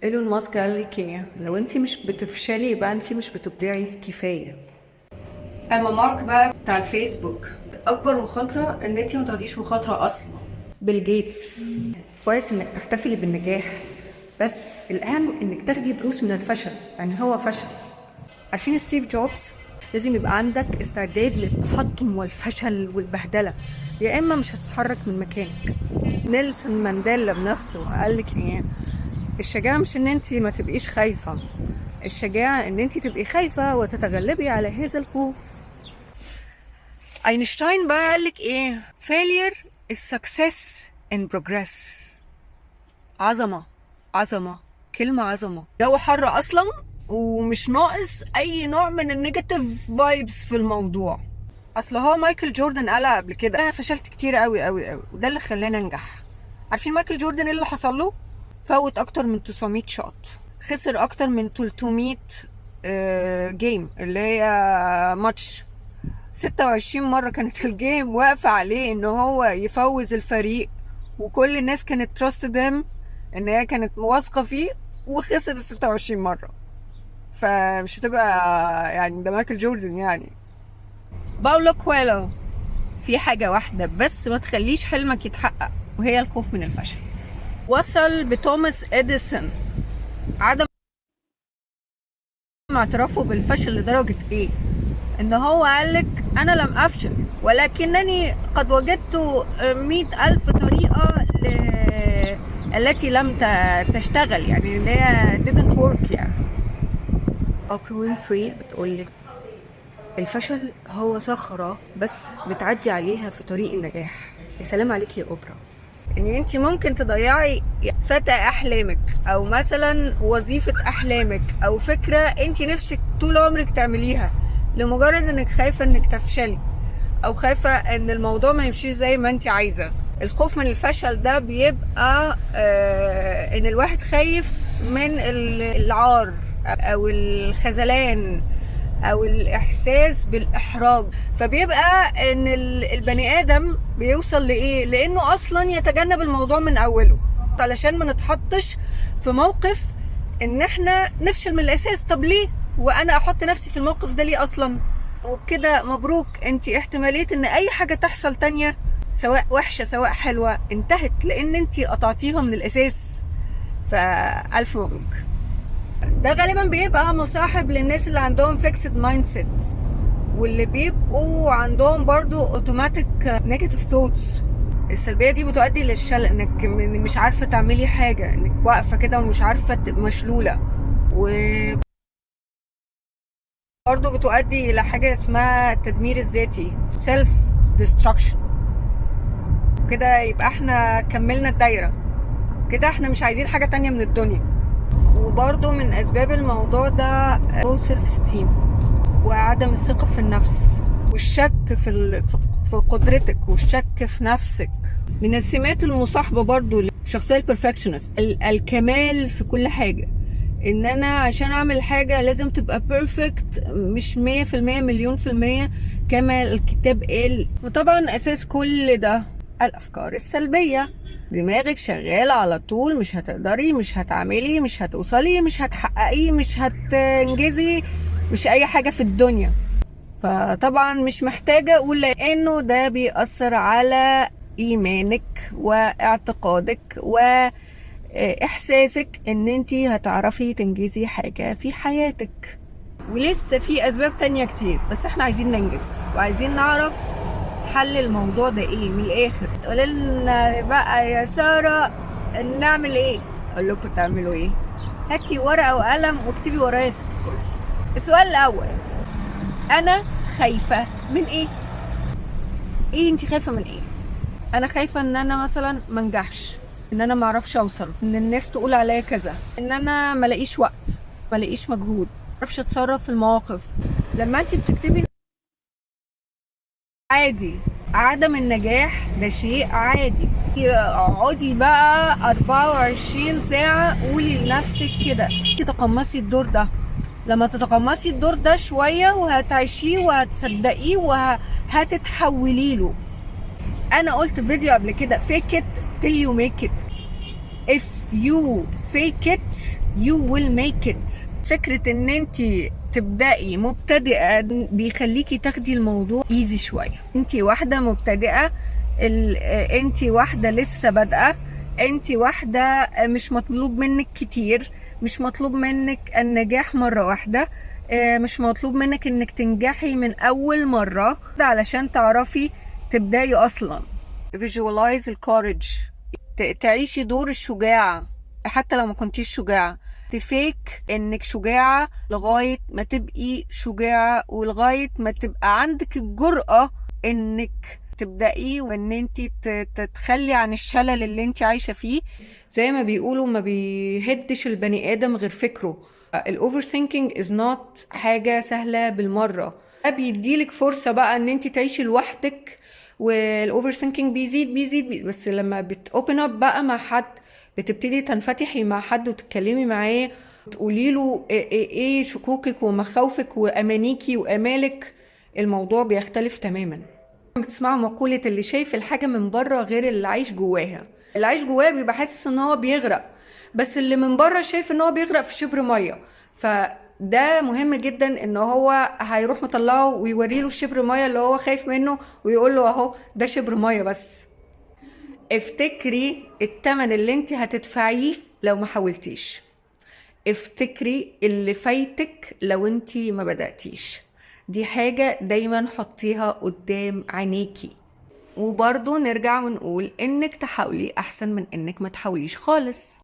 ايلون ماسك قال لك ايه؟ لو انت مش بتفشلي يبقى انت مش بتبدعي كفايه. اما مارك بقى بتاع الفيسبوك، اكبر مخاطره ان انت ما تاخديش مخاطره اصلا. بيل جيتس، كويس انك تحتفلي بالنجاح، بس الاهم انك تاخدي دروس من الفشل، يعني هو فشل. عارفين ستيف جوبز؟ لازم يبقى عندك استعداد للتحطم والفشل والبهدله، يا اما مش هتتحرك من مكانك. نيلسون مانديلا بنفسه قالك ايه؟ الشجاعة مش ان انت ما تبقيش خايفة، الشجاعة ان انت تبقي خايفة وتتغلبي على هذا الخوف. اينشتاين بقى قالك ايه؟ failure is success in progress. عظمة، عظمة، كلمة عظمة. جو حر اصلا ومش ناقص اي نوع من النيجاتيف فايبس في الموضوع. اصل هو مايكل جوردن قال قبل كده انا فشلت كتير قوي قوي قوي وده اللي خلاني انجح. عارفين مايكل جوردن ايه اللي حصل له؟ فوت اكتر من 900 شوت، خسر اكتر من 300 جيم اللي هي ماتش. 26 مرة كانت الجيم واقفة عليه ان هو يفوز الفريق، وكل الناس كانت تراست ديم، ان هي كانت واثقة فيه، وخسر 26 مرة. فمش هتبقى يعني ده مايكل جوردن يعني. باولو كويلو، في حاجة واحدة بس ما تخليش حلمك يتحقق، وهي الخوف من الفشل. وصل بتوماس اديسون عدم اعترافه بالفشل لدرجة ايه؟ ان هو قالك انا لم افشل ولكنني قد وجدت 100,000 طريقة التي لم تشتغل، يعني اللي هي didn't work يعني. اوبرا وينفري بتقولك الفشل هو صخرة بس بتعدي عليها في طريق النجاح. يا سلام عليك يا اوبرا. ان انت ممكن تضيعي فتى احلامك، او مثلا وظيفة احلامك، او فكرة انت نفسك طول عمرك تعمليها، لمجرد انك خايفة انك تفشلي، او خايفة ان الموضوع ما يمشيش زي ما انت عايزة. الخوف من الفشل ده بيبقى ان الواحد خايف من العار او الخذلان او الاحساس بالاحراج، فبيبقى ان البني ادم بيوصل لايه؟ لانه اصلا يتجنب الموضوع من اوله، علشان ما نتحطش في موقف ان احنا نفشل من الاساس. طب ليه وانا احط نفسي في الموقف ده ليه اصلا؟ وبكده مبروك، انت احتمالية ان اي حاجة تحصل تانية سواء وحشة سواء حلوة انتهت، لان انت قطعتيها من الاساس. فالف مبروك. ده غالبا بيبقى مصاحب للناس اللي عندهم فيكسد مايند سيت، واللي بيبقوا عندهم برضو اوتوماتيك نيجاتيف ثوتس. السلبيه دي بتؤدي للشلل، انك مش عارفه تعملي حاجه، انك واقفه كده ومش عارفه مشلوله. وبرضو بتؤدي الى حاجه اسمها التدمير الذاتي، سيلف ديستراكشن. كده يبقى احنا كملنا الدايره، كده احنا مش عايزين حاجه تانية من الدنيا. وبرضو من اسباب الموضوع ده low self esteem، وعدم الثقة في النفس، والشك في قدرتك، والشك في نفسك. من السمات المصاحبة برضو للشخصية البرفكشنست، الكمال في كل حاجة. ان انا عشان اعمل حاجة لازم تبقى بيرفكت، مش 100% مليون في المية كما الكتاب قال. وطبعا اساس كل ده الافكار السلبية. دماغك شغالة على طول، مش هتقدري، مش هتعملي، مش هتوصلي، مش هتحققي، مش هتنجزي، مش اي حاجة في الدنيا. فطبعا مش محتاجة اقول لانه ده بيأثر على ايمانك واعتقادك واحساسك ان انتي هتعرفي تنجزي حاجة في حياتك. ولسه في اسباب تانية كتير، بس احنا عايزين ننجز وعايزين نعرف حل الموضوع ده ايه من الاخر. تقولي لنا بقى يا سارة نعمل ايه؟ اقول لكم تعملوا ايه؟ هاتي ورقة وقلم واكتبي ورايا ست الكل. السؤال الاول، انا خايفة من ايه؟ ايه انتي خايفة من ايه؟ انا خايفة ان انا مثلا منجحش، ان انا معرفش اوصل، ان الناس تقول عليا كذا، ان انا ملاقيش وقت، ملاقيش مجهود، معرفش اتصرف في المواقف. لما انتي بتكتبي عادي، عدم النجاح ده شيء عادي. اقعدي بقى 24 ساعة قولي لنفسك كده، تتقمصي الدور ده. لما تتقمصي الدور ده شوية وهتعيشيه وهتصدقيه وهتتحولي له. انا قلت في فيديو قبل كده fake it till you make it. if you fake it you will make it. فكرة ان انت تبدأي مبتدئة بيخليكي تاخدي الموضوع ايزي شوية. انت واحدة مبتدئة، انت واحدة لسه بادئة، انت واحدة مش مطلوب منك كتير، مش مطلوب منك النجاح مرة واحدة، مش مطلوب منك انك تنجحي من اول مرة علشان تعرفي تبدأي اصلا. visualize الكورج، تعيشي دور الشجاعة حتى لو ما كنتيش شجاعة، تفيك انك شجاعة لغاية ما تبقي شجاعة، ولغاية ما تبقى عندك الجرأة انك تبدأي وان انت تتخلي عن الشلل اللي انت عايشة فيه. زي ما بيقولوا ما بيهدش البني ادم غير فكره. الاوفر ثينكينج از نوت حاجة سهلة بالمرة. ده بيديلك فرصة بقى ان انت تعيشي لوحدك، والاوفر ثينكينج بيزيد بس لما بتوبن اب بقى مع حد، بتبتدي تنفتحي مع حد وتتكلمي معاه وتقولي له ايه شكوكك ومخاوفك وامانيكي وامالك، الموضوع بيختلف تماما. بتسمعوا مقولة اللي شايف الحاجة من بره غير اللي عايش جواها. اللي عايش جواها بيبقى حاسس ان هو بيغرق، بس اللي من بره شايف ان هو بيغرق في شبر مية. فده مهم جدا ان هو هيروح مطلعه ويوريله الشبر مية اللي هو خايف منه، ويقول له اهو ده شبر مية بس. افتكري التمن اللي انت هتدفعيه لو ما حاولتيش. افتكري اللي فايتك لو انت ما بدأتيش. دي حاجة دايما حطيها قدام عينيكي. وبرضو نرجع ونقول انك تحاولي احسن من انك ما تحاوليش خالص.